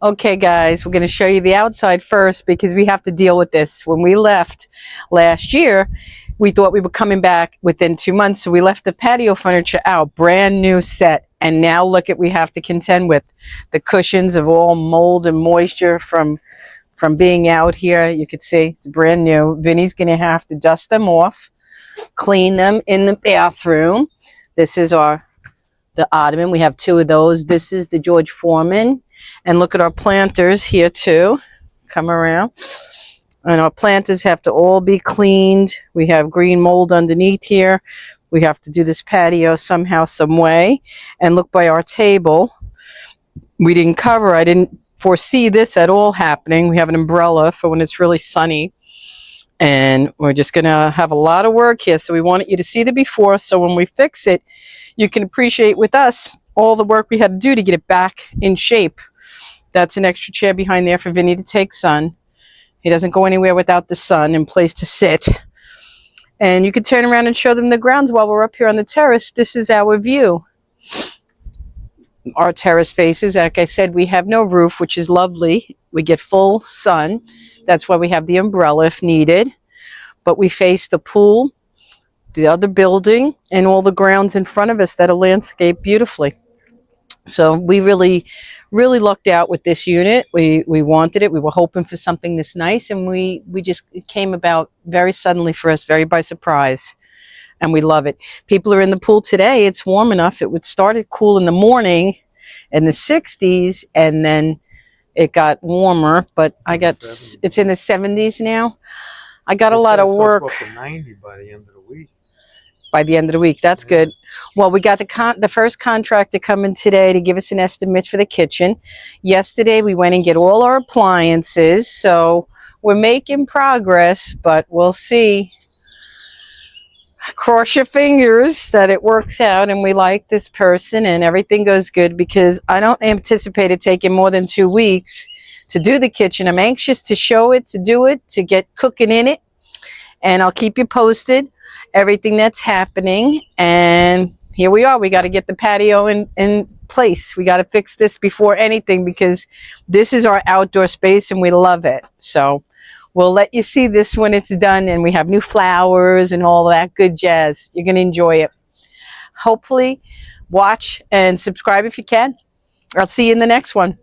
Okay, guys, we're going to show you the outside first because we have to deal with this. When we left last year, we thought we were coming back within 2 months, so we left the patio furniture out, brand new set. And now look at we have to contend with the cushions of all mold and moisture from being out here. You could see it's brand new. Vinny's going to have to dust them off, clean them in the bathroom. This is the ottoman. We have 2 of those. This is the George Foreman. And look at our planters here too. Come around. And our planters have to all be cleaned. We have green mold underneath here. We have to do this patio somehow, some way. And look by our table. We didn't cover. I didn't foresee this at all happening. We have an umbrella for when it's really sunny. And we're just going to have a lot of work here. So we wanted you to see the before. So when we fix it, you can appreciate with us all the work we had to do to get it back in shape. That's an extra chair behind there for Vinny to take sun. He doesn't go anywhere without the sun and place to sit. And you can turn around and show them the grounds while we're up here on the terrace. This is our view. Our terrace faces, like I said, we have no roof, which is lovely. We get full sun. That's why we have the umbrella if needed. But we face the pool, the other building, and all the grounds in front of us that are landscaped beautifully. So we really lucked out with this unit. We wanted it. We were hoping for something this nice, and it came about very suddenly for us, very by surprise, and we love it. People are in the pool today. It's warm enough. It started cool in the morning in the 60s, and then it got warmer, but it's in the 70s now. I got a lot of work. It's supposed to 90 by the end of the week. By the end of the week. That's good. Well, we got the first contractor coming today to give us an estimate for the kitchen. Yesterday, we went and get all our appliances. So we're making progress, but we'll see. Cross your fingers that it works out and we like this person and everything goes good, because I don't anticipate it taking more than 2 weeks to do the kitchen. I'm anxious to show it, to do it, to get cooking in it. And I'll keep you posted. Everything that's happening, and here we are. We got to get the patio in place. We got to fix this before anything, because this is our outdoor space and we love it. So we'll let you see this when it's done, and we have new flowers and all that good jazz. You're going to enjoy it. Hopefully watch and subscribe if you can. I'll see you in the next one.